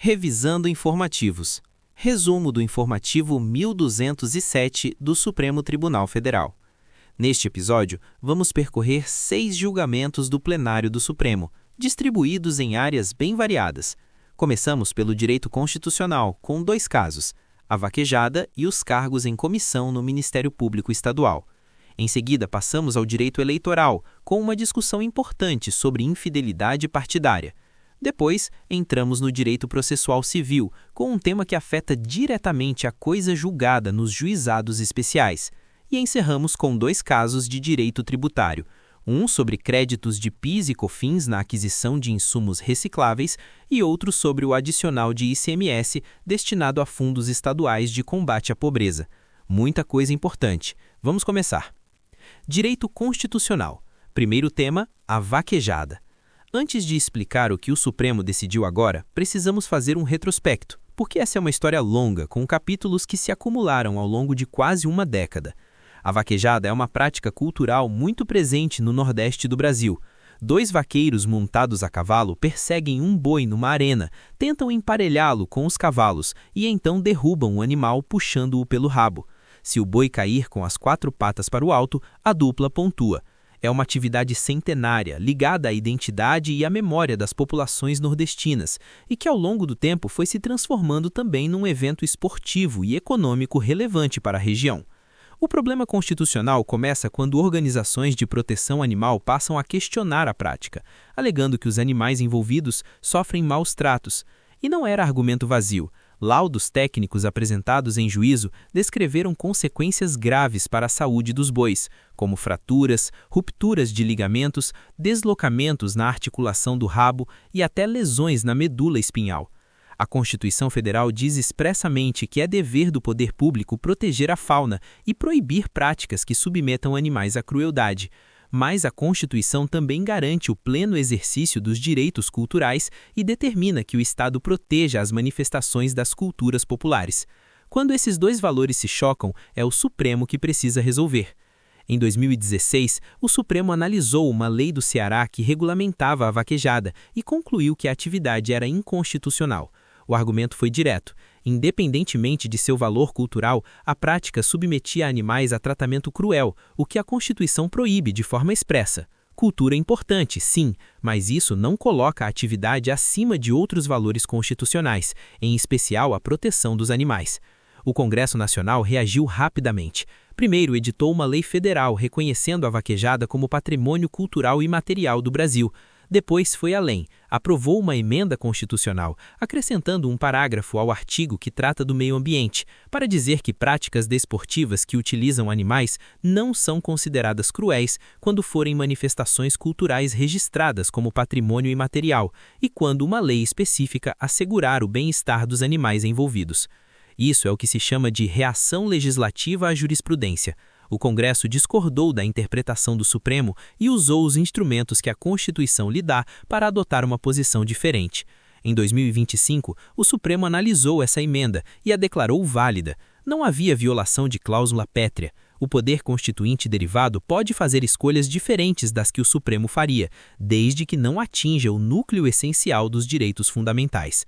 Revisando informativos. Resumo do informativo 1207 do Supremo Tribunal Federal. Neste episódio, vamos percorrer 6 julgamentos do plenário do Supremo, distribuídos em áreas bem variadas. Começamos pelo direito constitucional, com 2 casos, a vaquejada e os cargos em comissão no Ministério Público Estadual. Em seguida, passamos ao direito eleitoral, com uma discussão importante sobre infidelidade partidária. Depois, entramos no direito processual civil, com um tema que afeta diretamente a coisa julgada nos juizados especiais. E encerramos com 2 casos de direito tributário, um sobre créditos de PIS e COFINS na aquisição de insumos recicláveis e outro sobre o adicional de ICMS destinado a fundos estaduais de combate à pobreza. Muita coisa importante. Vamos começar. Direito constitucional. Primeiro tema, a vaquejada. Antes de explicar o que o Supremo decidiu agora, precisamos fazer um retrospecto, porque essa é uma história longa, com capítulos que se acumularam ao longo de quase uma década. A vaquejada é uma prática cultural muito presente no Nordeste do Brasil. 2 vaqueiros montados a cavalo perseguem um boi numa arena, tentam emparelhá-lo com os cavalos e então derrubam o animal puxando-o pelo rabo. Se o boi cair com as 4 patas para o alto, a dupla pontua. É uma atividade centenária, ligada à identidade e à memória das populações nordestinas, e que ao longo do tempo foi se transformando também num evento esportivo e econômico relevante para a região. O problema constitucional começa quando organizações de proteção animal passam a questionar a prática, alegando que os animais envolvidos sofrem maus tratos. E não era argumento vazio. Laudos técnicos apresentados em juízo descreveram consequências graves para a saúde dos bois, como fraturas, rupturas de ligamentos, deslocamentos na articulação do rabo e até lesões na medula espinhal. A Constituição Federal diz expressamente que é dever do poder público proteger a fauna e proibir práticas que submetam animais à crueldade. Mas a Constituição também garante o pleno exercício dos direitos culturais e determina que o Estado proteja as manifestações das culturas populares. Quando esses 2 valores se chocam, é o Supremo que precisa resolver. Em 2016, o Supremo analisou uma lei do Ceará que regulamentava a vaquejada e concluiu que a atividade era inconstitucional. O argumento foi direto. Independentemente de seu valor cultural, a prática submetia animais a tratamento cruel, o que a Constituição proíbe de forma expressa. Cultura é importante, sim, mas isso não coloca a atividade acima de outros valores constitucionais, em especial a proteção dos animais. O Congresso Nacional reagiu rapidamente. Primeiro, editou uma lei federal reconhecendo a vaquejada como patrimônio cultural imaterial do Brasil. Depois foi além, aprovou uma emenda constitucional, acrescentando um parágrafo ao artigo que trata do meio ambiente, para dizer que práticas desportivas que utilizam animais não são consideradas cruéis quando forem manifestações culturais registradas como patrimônio imaterial e quando uma lei específica assegurar o bem-estar dos animais envolvidos. Isso é o que se chama de reação legislativa à jurisprudência. O Congresso discordou da interpretação do Supremo e usou os instrumentos que a Constituição lhe dá para adotar uma posição diferente. Em 2025, o Supremo analisou essa emenda e a declarou válida. Não havia violação de cláusula pétrea. O poder constituinte derivado pode fazer escolhas diferentes das que o Supremo faria, desde que não atinja o núcleo essencial dos direitos fundamentais.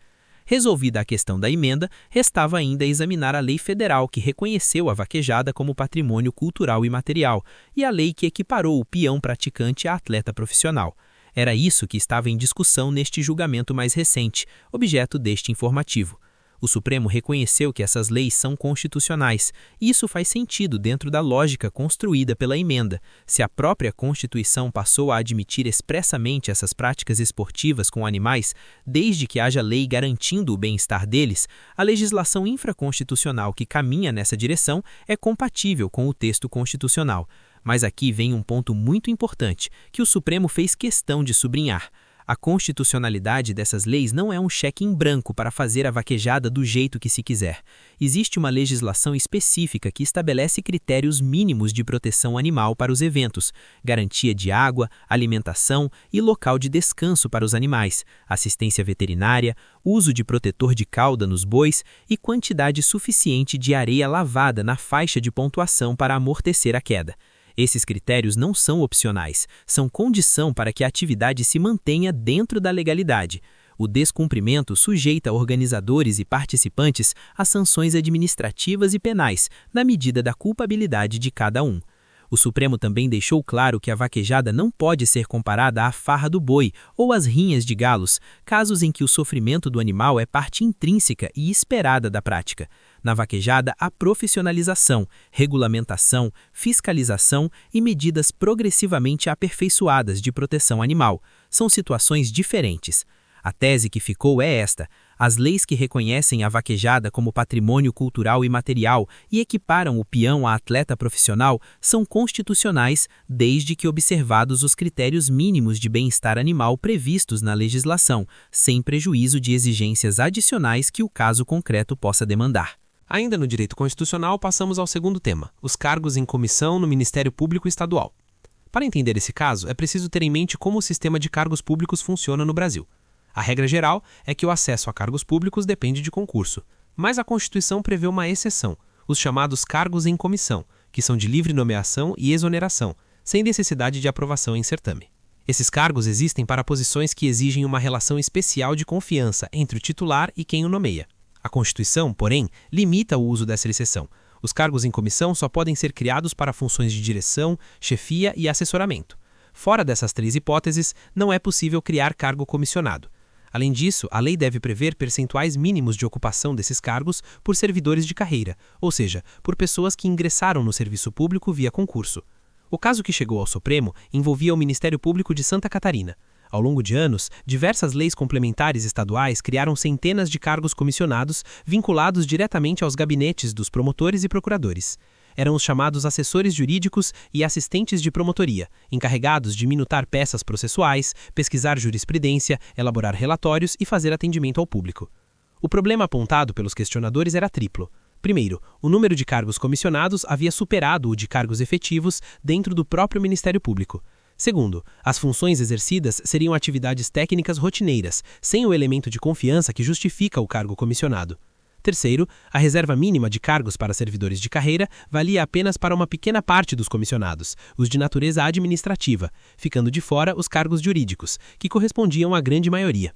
Resolvida a questão da emenda, restava ainda examinar a lei federal que reconheceu a vaquejada como patrimônio cultural imaterial e a lei que equiparou o peão praticante a atleta profissional. Era isso que estava em discussão neste julgamento mais recente, objeto deste informativo. O Supremo reconheceu que essas leis são constitucionais, e isso faz sentido dentro da lógica construída pela emenda. Se a própria Constituição passou a admitir expressamente essas práticas esportivas com animais, desde que haja lei garantindo o bem-estar deles, a legislação infraconstitucional que caminha nessa direção é compatível com o texto constitucional. Mas aqui vem um ponto muito importante, que o Supremo fez questão de sublinhar. A constitucionalidade dessas leis não é um cheque em branco para fazer a vaquejada do jeito que se quiser. Existe uma legislação específica que estabelece critérios mínimos de proteção animal para os eventos, garantia de água, alimentação e local de descanso para os animais, assistência veterinária, uso de protetor de cauda nos bois e quantidade suficiente de areia lavada na faixa de pontuação para amortecer a queda. Esses critérios não são opcionais, são condição para que a atividade se mantenha dentro da legalidade. O descumprimento sujeita organizadores e participantes a sanções administrativas e penais, na medida da culpabilidade de cada um. O Supremo também deixou claro que a vaquejada não pode ser comparada à farra do boi ou às rinhas de galos, casos em que o sofrimento do animal é parte intrínseca e esperada da prática. Na vaquejada, há profissionalização, regulamentação, fiscalização e medidas progressivamente aperfeiçoadas de proteção animal. São situações diferentes. A tese que ficou é esta: as leis que reconhecem a vaquejada como patrimônio cultural e material e equiparam o peão a atleta profissional são constitucionais desde que observados os critérios mínimos de bem-estar animal previstos na legislação, sem prejuízo de exigências adicionais que o caso concreto possa demandar. Ainda no direito constitucional, passamos ao segundo tema, os cargos em comissão no Ministério Público Estadual. Para entender esse caso, é preciso ter em mente como o sistema de cargos públicos funciona no Brasil. A regra geral é que o acesso a cargos públicos depende de concurso, mas a Constituição prevê uma exceção, os chamados cargos em comissão, que são de livre nomeação e exoneração, sem necessidade de aprovação em certame. Esses cargos existem para posições que exigem uma relação especial de confiança entre o titular e quem o nomeia. A Constituição, porém, limita o uso dessa exceção. Os cargos em comissão só podem ser criados para funções de direção, chefia e assessoramento. Fora dessas três hipóteses, não é possível criar cargo comissionado. Além disso, a lei deve prever percentuais mínimos de ocupação desses cargos por servidores de carreira, ou seja, por pessoas que ingressaram no serviço público via concurso. O caso que chegou ao Supremo envolvia o Ministério Público de Santa Catarina. Ao longo de anos, diversas leis complementares estaduais criaram centenas de cargos comissionados vinculados diretamente aos gabinetes dos promotores e procuradores. Eram os chamados assessores jurídicos e assistentes de promotoria, encarregados de minutar peças processuais, pesquisar jurisprudência, elaborar relatórios e fazer atendimento ao público. O problema apontado pelos questionadores era triplo. Primeiro, o número de cargos comissionados havia superado o de cargos efetivos dentro do próprio Ministério Público. Segundo, as funções exercidas seriam atividades técnicas rotineiras, sem o elemento de confiança que justifica o cargo comissionado. Terceiro, a reserva mínima de cargos para servidores de carreira valia apenas para uma pequena parte dos comissionados, os de natureza administrativa, ficando de fora os cargos jurídicos, que correspondiam à grande maioria.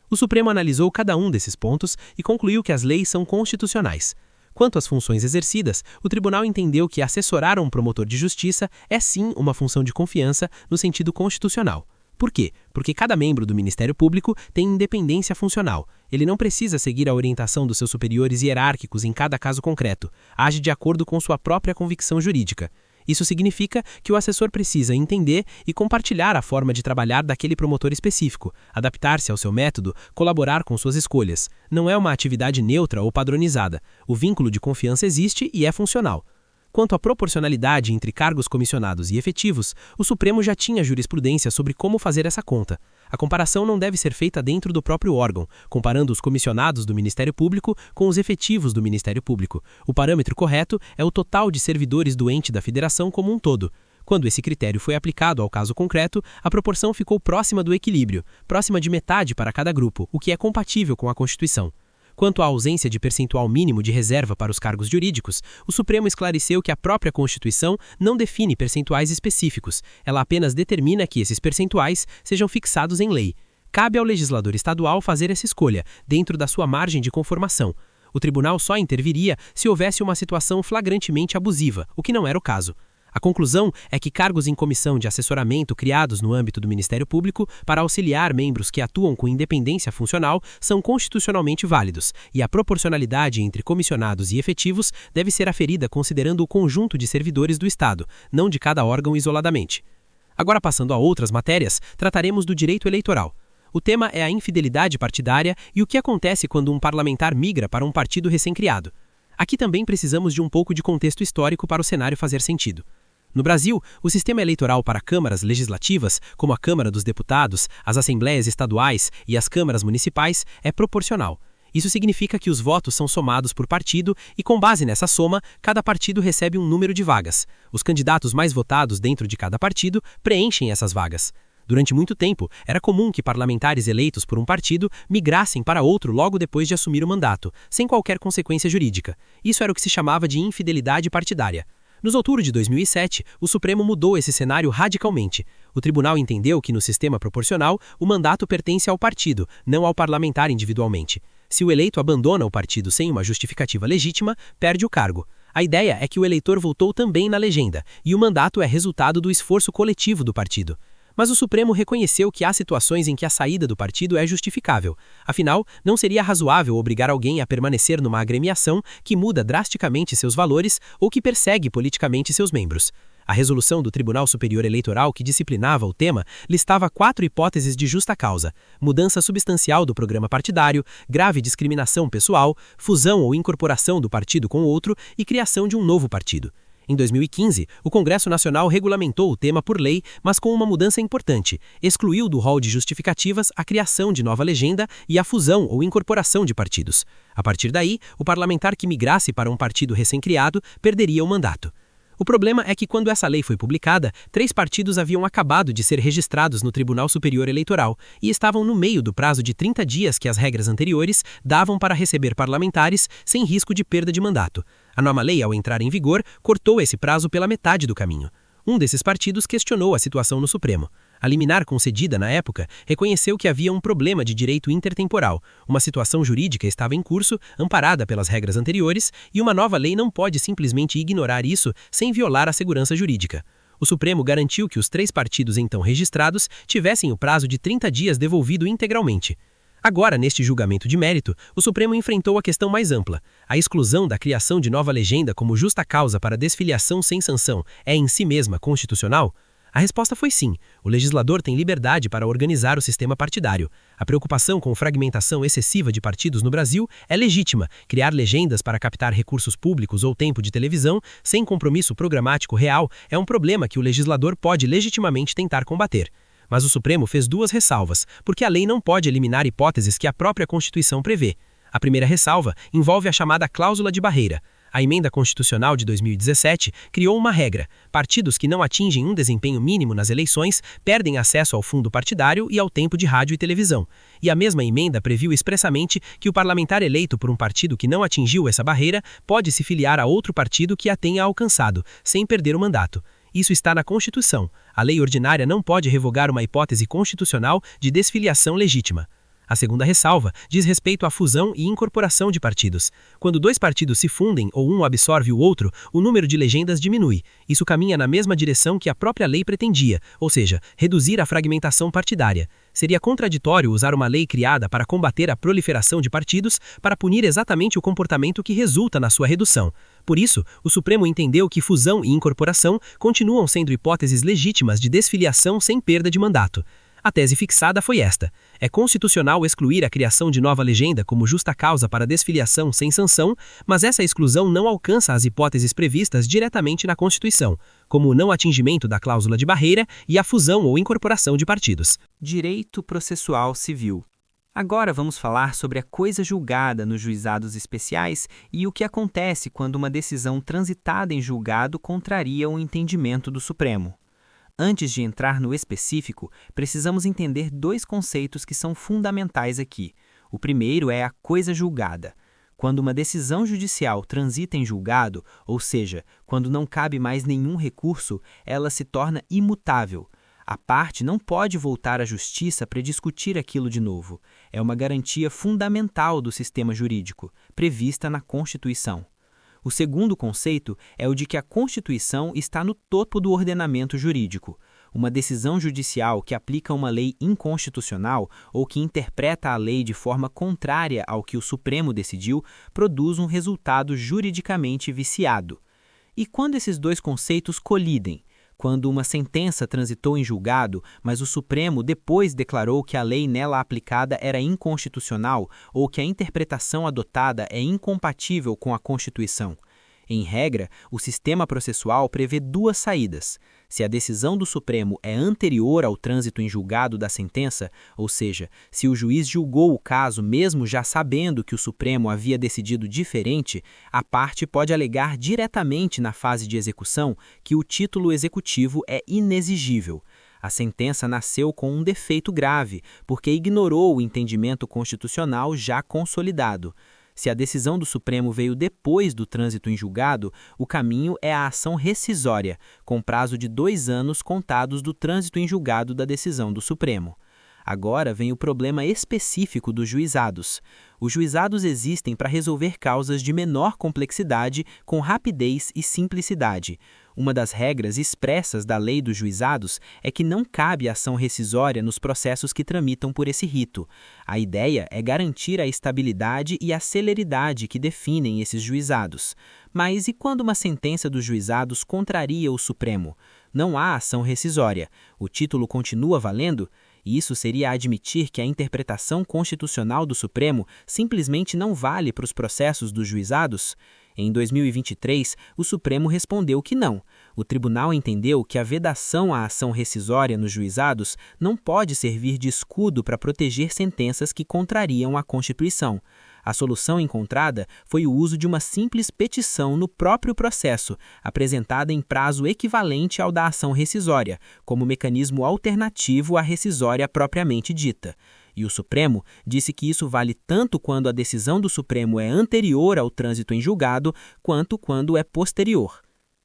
O Supremo analisou cada um desses pontos e concluiu que as leis são constitucionais. Quanto às funções exercidas, o tribunal entendeu que assessorar um promotor de justiça é sim uma função de confiança no sentido constitucional. Por quê? Porque cada membro do Ministério Público tem independência funcional. Ele não precisa seguir a orientação dos seus superiores hierárquicos em cada caso concreto. Age de acordo com sua própria convicção jurídica. Isso significa que o assessor precisa entender e compartilhar a forma de trabalhar daquele promotor específico, adaptar-se ao seu método, colaborar com suas escolhas. Não é uma atividade neutra ou padronizada. O vínculo de confiança existe e é funcional. Quanto à proporcionalidade entre cargos comissionados e efetivos, o Supremo já tinha jurisprudência sobre como fazer essa conta. A comparação não deve ser feita dentro do próprio órgão, comparando os comissionados do Ministério Público com os efetivos do Ministério Público. O parâmetro correto é o total de servidores do ente da federação como um todo. Quando esse critério foi aplicado ao caso concreto, a proporção ficou próxima do equilíbrio, próxima de metade para cada grupo, o que é compatível com a Constituição. Quanto à ausência de percentual mínimo de reserva para os cargos jurídicos, o Supremo esclareceu que a própria Constituição não define percentuais específicos, ela apenas determina que esses percentuais sejam fixados em lei. Cabe ao legislador estadual fazer essa escolha, dentro da sua margem de conformação. O tribunal só interviria se houvesse uma situação flagrantemente abusiva, o que não era o caso. A conclusão é que cargos em comissão de assessoramento criados no âmbito do Ministério Público para auxiliar membros que atuam com independência funcional são constitucionalmente válidos, e a proporcionalidade entre comissionados e efetivos deve ser aferida considerando o conjunto de servidores do Estado, não de cada órgão isoladamente. Agora, passando a outras matérias, trataremos do direito eleitoral. O tema é a infidelidade partidária e o que acontece quando um parlamentar migra para um partido recém-criado. Aqui também precisamos de um pouco de contexto histórico para o cenário fazer sentido. No Brasil, o sistema eleitoral para câmaras legislativas, como a Câmara dos Deputados, as Assembleias Estaduais e as câmaras municipais, é proporcional. Isso significa que os votos são somados por partido e, com base nessa soma, cada partido recebe um número de vagas. Os candidatos mais votados dentro de cada partido preenchem essas vagas. Durante muito tempo, era comum que parlamentares eleitos por um partido migrassem para outro logo depois de assumir o mandato, sem qualquer consequência jurídica. Isso era o que se chamava de infidelidade partidária. Nos outubro de 2007, o Supremo mudou esse cenário radicalmente. O tribunal entendeu que, no sistema proporcional, o mandato pertence ao partido, não ao parlamentar individualmente. Se o eleito abandona o partido sem uma justificativa legítima, perde o cargo. A ideia é que o eleitor votou também na legenda, e o mandato é resultado do esforço coletivo do partido. Mas o Supremo reconheceu que há situações em que a saída do partido é justificável. Afinal, não seria razoável obrigar alguém a permanecer numa agremiação que muda drasticamente seus valores ou que persegue politicamente seus membros. A resolução do Tribunal Superior Eleitoral que disciplinava o tema listava 4 hipóteses de justa causa: mudança substancial do programa partidário, grave discriminação pessoal, fusão ou incorporação do partido com outro e criação de um novo partido. Em 2015, o Congresso Nacional regulamentou o tema por lei, mas com uma mudança importante: excluiu do rol de justificativas a criação de nova legenda e a fusão ou incorporação de partidos. A partir daí, o parlamentar que migrasse para um partido recém-criado perderia o mandato. O problema é que, quando essa lei foi publicada, 3 partidos haviam acabado de ser registrados no Tribunal Superior Eleitoral e estavam no meio do prazo de 30 dias que as regras anteriores davam para receber parlamentares sem risco de perda de mandato. A nova lei, ao entrar em vigor, cortou esse prazo pela metade do caminho. Um desses partidos questionou a situação no Supremo. A liminar concedida na época reconheceu que havia um problema de direito intertemporal. Uma situação jurídica estava em curso, amparada pelas regras anteriores, e uma nova lei não pode simplesmente ignorar isso sem violar a segurança jurídica. O Supremo garantiu que os 3 partidos então registrados tivessem o prazo de 30 dias devolvido integralmente. Agora, neste julgamento de mérito, o Supremo enfrentou a questão mais ampla. A exclusão da criação de nova legenda como justa causa para desfiliação sem sanção é em si mesma constitucional? A resposta foi sim. O legislador tem liberdade para organizar o sistema partidário. A preocupação com fragmentação excessiva de partidos no Brasil é legítima. Criar legendas para captar recursos públicos ou tempo de televisão, sem compromisso programático real, é um problema que o legislador pode legitimamente tentar combater. Mas o Supremo fez 2 ressalvas, porque a lei não pode eliminar hipóteses que a própria Constituição prevê. A primeira ressalva envolve a chamada cláusula de barreira. A Emenda Constitucional de 2017 criou uma regra: partidos que não atingem um desempenho mínimo nas eleições perdem acesso ao fundo partidário e ao tempo de rádio e televisão. E a mesma emenda previu expressamente que o parlamentar eleito por um partido que não atingiu essa barreira pode se filiar a outro partido que a tenha alcançado, sem perder o mandato. Isso está na Constituição. A lei ordinária não pode revogar uma hipótese constitucional de desfiliação legítima. A segunda ressalva diz respeito à fusão e incorporação de partidos. Quando 2 partidos se fundem ou um absorve o outro, o número de legendas diminui. Isso caminha na mesma direção que a própria lei pretendia, ou seja, reduzir a fragmentação partidária. Seria contraditório usar uma lei criada para combater a proliferação de partidos para punir exatamente o comportamento que resulta na sua redução. Por isso, o Supremo entendeu que fusão e incorporação continuam sendo hipóteses legítimas de desfiliação sem perda de mandato. A tese fixada foi esta: é constitucional excluir a criação de nova legenda como justa causa para desfiliação sem sanção, mas essa exclusão não alcança as hipóteses previstas diretamente na Constituição, como o não atingimento da cláusula de barreira e a fusão ou incorporação de partidos. Direito processual civil. Agora vamos falar sobre a coisa julgada nos juizados especiais e o que acontece quando uma decisão transitada em julgado contraria o entendimento do Supremo. Antes de entrar no específico, precisamos entender 2 conceitos que são fundamentais aqui. O primeiro é a coisa julgada. Quando uma decisão judicial transita em julgado, ou seja, quando não cabe mais nenhum recurso, ela se torna imutável. A parte não pode voltar à justiça para discutir aquilo de novo. É uma garantia fundamental do sistema jurídico, prevista na Constituição. O segundo conceito é o de que a Constituição está no topo do ordenamento jurídico. Uma decisão judicial que aplica uma lei inconstitucional ou que interpreta a lei de forma contrária ao que o Supremo decidiu produz um resultado juridicamente viciado. E quando esses 2 conceitos colidem? Quando uma sentença transitou em julgado, mas o Supremo depois declarou que a lei nela aplicada era inconstitucional ou que a interpretação adotada é incompatível com a Constituição. Em regra, o sistema processual prevê 2 saídas. Se a decisão do Supremo é anterior ao trânsito em julgado da sentença, ou seja, se o juiz julgou o caso mesmo já sabendo que o Supremo havia decidido diferente, a parte pode alegar diretamente na fase de execução que o título executivo é inexigível. A sentença nasceu com um defeito grave, porque ignorou o entendimento constitucional já consolidado. Se a decisão do Supremo veio depois do trânsito em julgado, o caminho é a ação rescisória, com prazo de 2 anos contados do trânsito em julgado da decisão do Supremo. Agora vem o problema específico dos juizados. Os juizados existem para resolver causas de menor complexidade com rapidez e simplicidade. Uma das regras expressas da lei dos juizados é que não cabe ação rescisória nos processos que tramitam por esse rito. A ideia é garantir a estabilidade e a celeridade que definem esses juizados. Mas e quando uma sentença dos juizados contraria o Supremo? Não há ação rescisória. O título continua valendo? Isso seria admitir que a interpretação constitucional do Supremo simplesmente não vale para os processos dos juizados? Em 2023, o Supremo respondeu que não. O tribunal entendeu que a vedação à ação rescisória nos juizados não pode servir de escudo para proteger sentenças que contrariam a Constituição. A solução encontrada foi o uso de uma simples petição no próprio processo, apresentada em prazo equivalente ao da ação rescisória, como mecanismo alternativo à rescisória propriamente dita. E o Supremo disse que isso vale tanto quando a decisão do Supremo é anterior ao trânsito em julgado, quanto quando é posterior.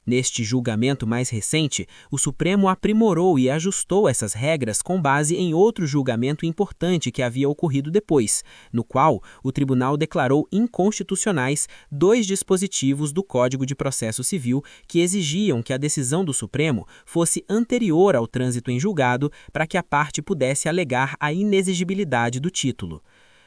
Neste julgamento mais recente, o Supremo aprimorou e ajustou essas regras com base em outro julgamento importante que havia ocorrido depois, no qual o tribunal declarou inconstitucionais 2 dispositivos do Código de Processo Civil que exigiam que a decisão do Supremo fosse anterior ao trânsito em julgado para que a parte pudesse alegar a inexigibilidade do título.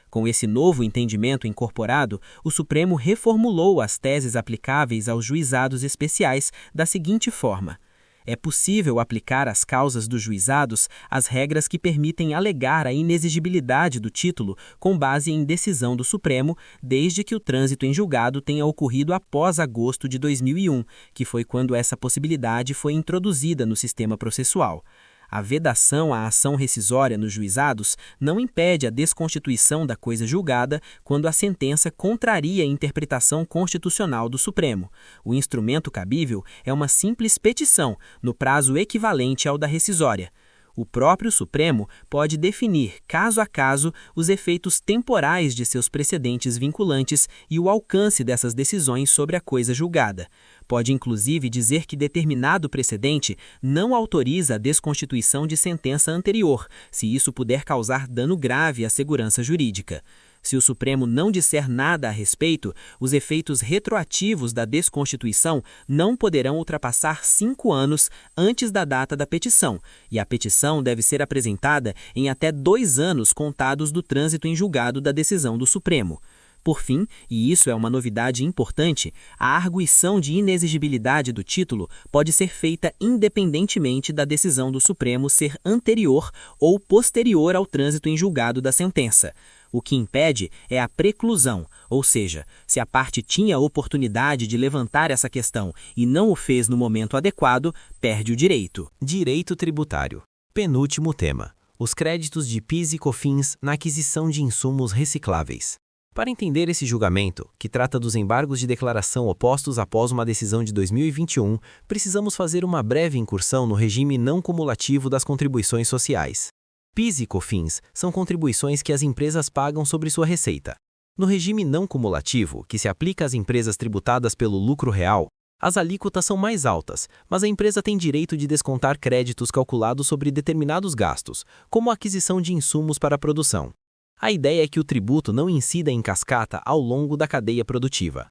Com esse novo entendimento incorporado, o Supremo reformulou as teses aplicáveis aos juizados especiais da seguinte forma: é possível aplicar às causas dos juizados as regras que permitem alegar a inexigibilidade do título com base em decisão do Supremo, desde que o trânsito em julgado tenha ocorrido após agosto de 2001, que foi quando essa possibilidade foi introduzida no sistema processual. A vedação à ação rescisória nos juizados não impede a desconstituição da coisa julgada quando a sentença contraria a interpretação constitucional do Supremo. O instrumento cabível é uma simples petição, no prazo equivalente ao da rescisória. O próprio Supremo pode definir, caso a caso, os efeitos temporais de seus precedentes vinculantes e o alcance dessas decisões sobre a coisa julgada. Pode inclusive dizer que determinado precedente não autoriza a desconstituição de sentença anterior, se isso puder causar dano grave à segurança jurídica. Se o Supremo não disser nada a respeito, os efeitos retroativos da desconstituição não poderão ultrapassar 5 anos antes da data da petição, e a petição deve ser apresentada em até 2 anos contados do trânsito em julgado da decisão do Supremo. Por fim, e isso é uma novidade importante, a arguição de inexigibilidade do título pode ser feita independentemente da decisão do Supremo ser anterior ou posterior ao trânsito em julgado da sentença. O que impede é a preclusão, ou seja, se a parte tinha a oportunidade de levantar essa questão e não o fez no momento adequado, perde o direito. Direito tributário. Penúltimo tema: os créditos de PIS e COFINS na aquisição de insumos recicláveis. Para entender esse julgamento, que trata dos embargos de declaração opostos após uma decisão de 2021, precisamos fazer uma breve incursão no regime não cumulativo das contribuições sociais. PIS e COFINS são contribuições que as empresas pagam sobre sua receita. No regime não cumulativo, que se aplica às empresas tributadas pelo lucro real, as alíquotas são mais altas, mas a empresa tem direito de descontar créditos calculados sobre determinados gastos, como a aquisição de insumos para a produção. A ideia é que o tributo não incida em cascata ao longo da cadeia produtiva.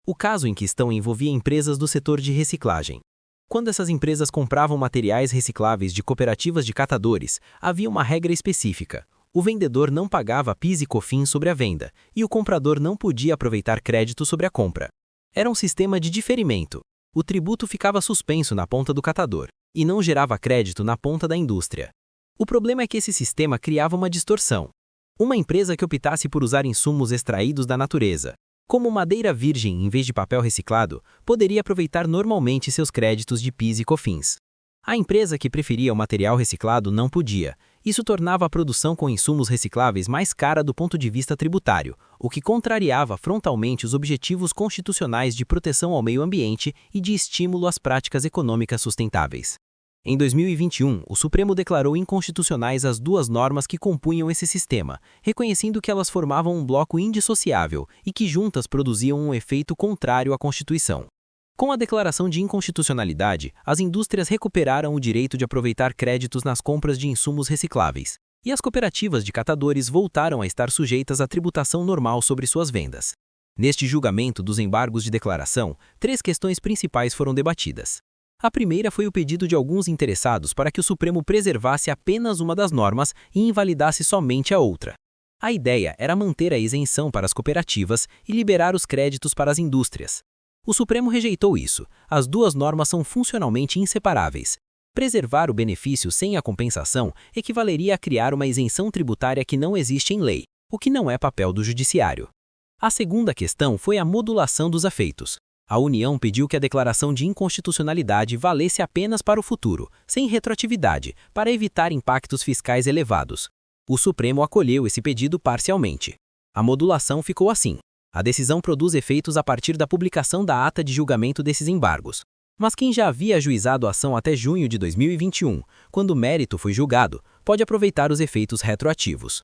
O caso em questão envolvia empresas do setor de reciclagem. Quando essas empresas compravam materiais recicláveis de cooperativas de catadores, havia uma regra específica. O vendedor não pagava PIS e COFINS sobre a venda, e o comprador não podia aproveitar crédito sobre a compra. Era um sistema de diferimento. O tributo ficava suspenso na ponta do catador, e não gerava crédito na ponta da indústria. O problema é que esse sistema criava uma distorção. Uma empresa que optasse por usar insumos extraídos da natureza, como madeira virgem em vez de papel reciclado, poderia aproveitar normalmente seus créditos de PIS e COFINS. A empresa que preferia o material reciclado não podia. Isso tornava a produção com insumos recicláveis mais cara do ponto de vista tributário, o que contrariava frontalmente os objetivos constitucionais de proteção ao meio ambiente e de estímulo às práticas econômicas sustentáveis. Em 2021, o Supremo declarou inconstitucionais as duas normas que compunham esse sistema, reconhecendo que elas formavam um bloco indissociável e que juntas produziam um efeito contrário à Constituição. Com a declaração de inconstitucionalidade, as indústrias recuperaram o direito de aproveitar créditos nas compras de insumos recicláveis, e as cooperativas de catadores voltaram a estar sujeitas à tributação normal sobre suas vendas. Neste julgamento dos embargos de declaração, 3 questões principais foram debatidas. A primeira foi o pedido de alguns interessados para que o Supremo preservasse apenas uma das normas e invalidasse somente a outra. A ideia era manter a isenção para as cooperativas e liberar os créditos para as indústrias. O Supremo rejeitou isso. As duas normas são funcionalmente inseparáveis. Preservar o benefício sem a compensação equivaleria a criar uma isenção tributária que não existe em lei, o que não é papel do Judiciário. A segunda questão foi a modulação dos efeitos. A União pediu que a declaração de inconstitucionalidade valesse apenas para o futuro, sem retroatividade, para evitar impactos fiscais elevados. O Supremo acolheu esse pedido parcialmente. A modulação ficou assim. A decisão produz efeitos a partir da publicação da ata de julgamento desses embargos. Mas quem já havia ajuizado a ação até junho de 2021, quando o mérito foi julgado, pode aproveitar os efeitos retroativos.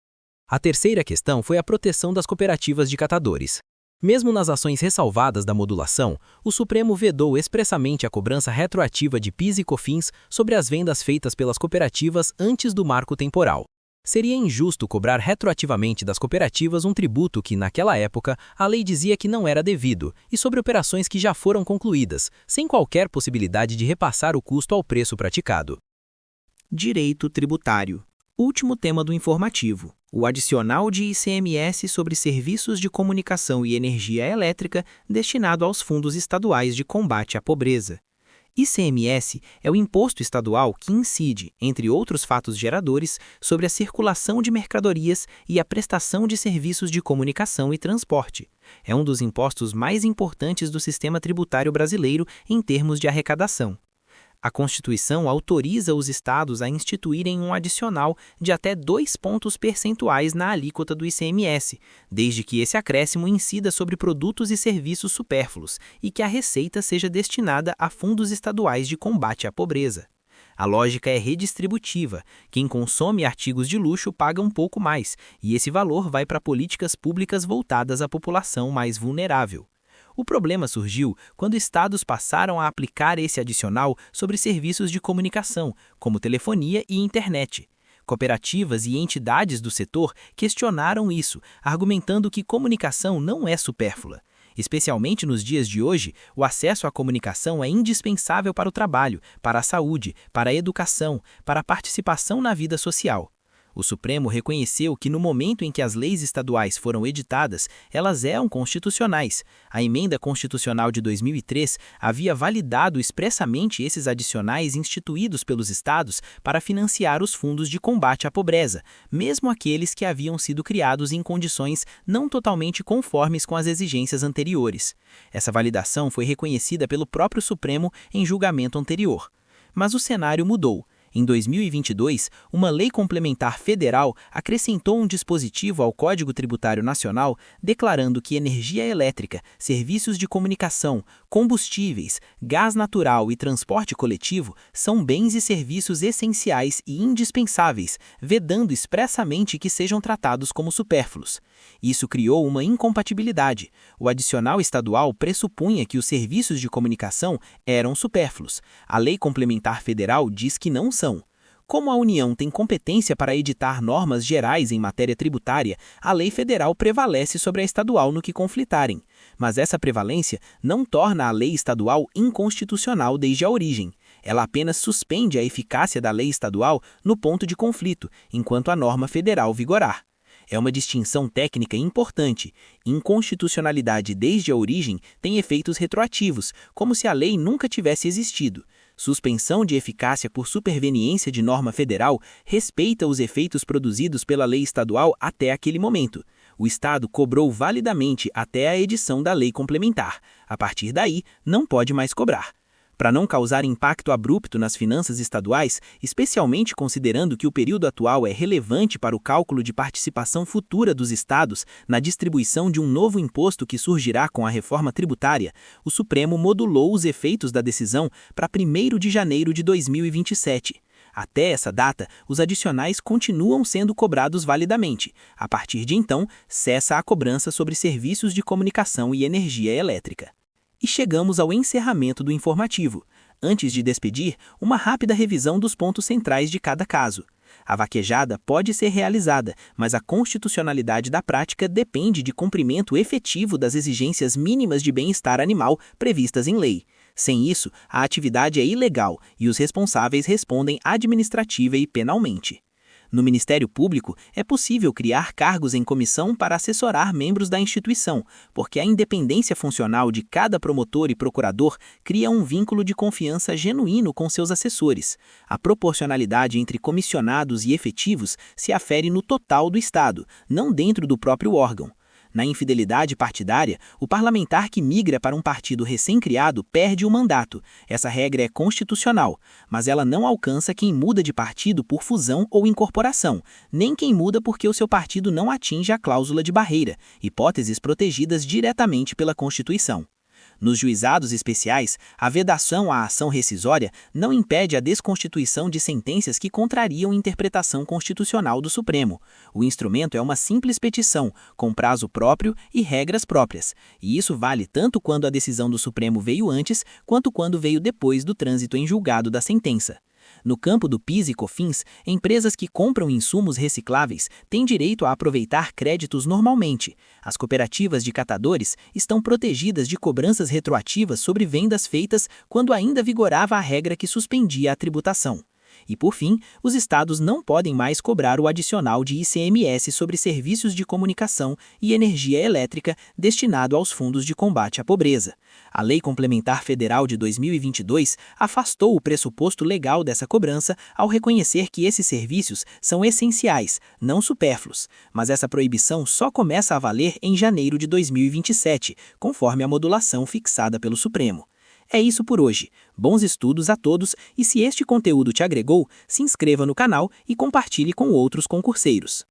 A terceira questão foi a proteção das cooperativas de catadores. Mesmo nas ações ressalvadas da modulação, o Supremo vedou expressamente a cobrança retroativa de PIS e COFINS sobre as vendas feitas pelas cooperativas antes do marco temporal. Seria injusto cobrar retroativamente das cooperativas um tributo que, naquela época, a lei dizia que não era devido, e sobre operações que já foram concluídas, sem qualquer possibilidade de repassar o custo ao preço praticado. Direito tributário. Último tema do informativo. O adicional de ICMS sobre serviços de comunicação e energia elétrica destinado aos fundos estaduais de combate à pobreza. ICMS é o imposto estadual que incide, entre outros fatos geradores, sobre a circulação de mercadorias e a prestação de serviços de comunicação e transporte. É um dos impostos mais importantes do sistema tributário brasileiro em termos de arrecadação. A Constituição autoriza os estados a instituírem um adicional de até 2 pontos percentuais na alíquota do ICMS, desde que esse acréscimo incida sobre produtos e serviços supérfluos e que a receita seja destinada a fundos estaduais de combate à pobreza. A lógica é redistributiva. Quem consome artigos de luxo paga um pouco mais, e esse valor vai para políticas públicas voltadas à população mais vulnerável. O problema surgiu quando estados passaram a aplicar esse adicional sobre serviços de comunicação, como telefonia e internet. Cooperativas e entidades do setor questionaram isso, argumentando que comunicação não é supérflua. Especialmente nos dias de hoje, o acesso à comunicação é indispensável para o trabalho, para a saúde, para a educação, para a participação na vida social. O Supremo reconheceu que no momento em que as leis estaduais foram editadas, elas eram constitucionais. A emenda constitucional de 2003 havia validado expressamente esses adicionais instituídos pelos estados para financiar os fundos de combate à pobreza, mesmo aqueles que haviam sido criados em condições não totalmente conformes com as exigências anteriores. Essa validação foi reconhecida pelo próprio Supremo em julgamento anterior. Mas o cenário mudou. Em 2022, uma lei complementar federal acrescentou um dispositivo ao Código Tributário Nacional declarando que energia elétrica, serviços de comunicação, combustíveis, gás natural e transporte coletivo são bens e serviços essenciais e indispensáveis, vedando expressamente que sejam tratados como supérfluos. Isso criou uma incompatibilidade. O adicional estadual pressupunha que os serviços de comunicação eram supérfluos. A lei complementar federal diz que não são. Como a União tem competência para editar normas gerais em matéria tributária, a lei federal prevalece sobre a estadual no que conflitarem. Mas essa prevalência não torna a lei estadual inconstitucional desde a origem. Ela apenas suspende a eficácia da lei estadual no ponto de conflito, enquanto a norma federal vigorar. É uma distinção técnica importante. Inconstitucionalidade desde a origem tem efeitos retroativos, como se a lei nunca tivesse existido. Suspensão de eficácia por superveniência de norma federal respeita os efeitos produzidos pela lei estadual até aquele momento. O Estado cobrou validamente até a edição da lei complementar. A partir daí, não pode mais cobrar. Para não causar impacto abrupto nas finanças estaduais, especialmente considerando que o período atual é relevante para o cálculo de participação futura dos estados na distribuição de um novo imposto que surgirá com a reforma tributária, o Supremo modulou os efeitos da decisão para 1º de janeiro de 2027. Até essa data, os adicionais continuam sendo cobrados validamente. A partir de então, cessa a cobrança sobre serviços de comunicação e energia elétrica. E chegamos ao encerramento do informativo. Antes de despedir, uma rápida revisão dos pontos centrais de cada caso. A vaquejada pode ser realizada, mas a constitucionalidade da prática depende de cumprimento efetivo das exigências mínimas de bem-estar animal previstas em lei. Sem isso, a atividade é ilegal e os responsáveis respondem administrativa e penalmente. No Ministério Público, é possível criar cargos em comissão para assessorar membros da instituição, porque a independência funcional de cada promotor e procurador cria um vínculo de confiança genuíno com seus assessores. A proporcionalidade entre comissionados e efetivos se afere no total do Estado, não dentro do próprio órgão. Na infidelidade partidária, o parlamentar que migra para um partido recém-criado perde o mandato. Essa regra é constitucional, mas ela não alcança quem muda de partido por fusão ou incorporação, nem quem muda porque o seu partido não atinge a cláusula de barreira, hipóteses protegidas diretamente pela Constituição. Nos juizados especiais, a vedação à ação rescisória não impede a desconstituição de sentenças que contrariam a interpretação constitucional do Supremo. O instrumento é uma simples petição, com prazo próprio e regras próprias, e isso vale tanto quando a decisão do Supremo veio antes, quanto quando veio depois do trânsito em julgado da sentença. No campo do PIS e COFINS, empresas que compram insumos recicláveis têm direito a aproveitar créditos normalmente. As cooperativas de catadores estão protegidas de cobranças retroativas sobre vendas feitas quando ainda vigorava a regra que suspendia a tributação. E, por fim, os estados não podem mais cobrar o adicional de ICMS sobre serviços de comunicação e energia elétrica destinado aos fundos de combate à pobreza. A Lei Complementar Federal de 2022 afastou o pressuposto legal dessa cobrança ao reconhecer que esses serviços são essenciais, não supérfluos, mas essa proibição só começa a valer em janeiro de 2027, conforme a modulação fixada pelo Supremo. É isso por hoje. Bons estudos a todos e se este conteúdo te agregou, se inscreva no canal e compartilhe com outros concurseiros.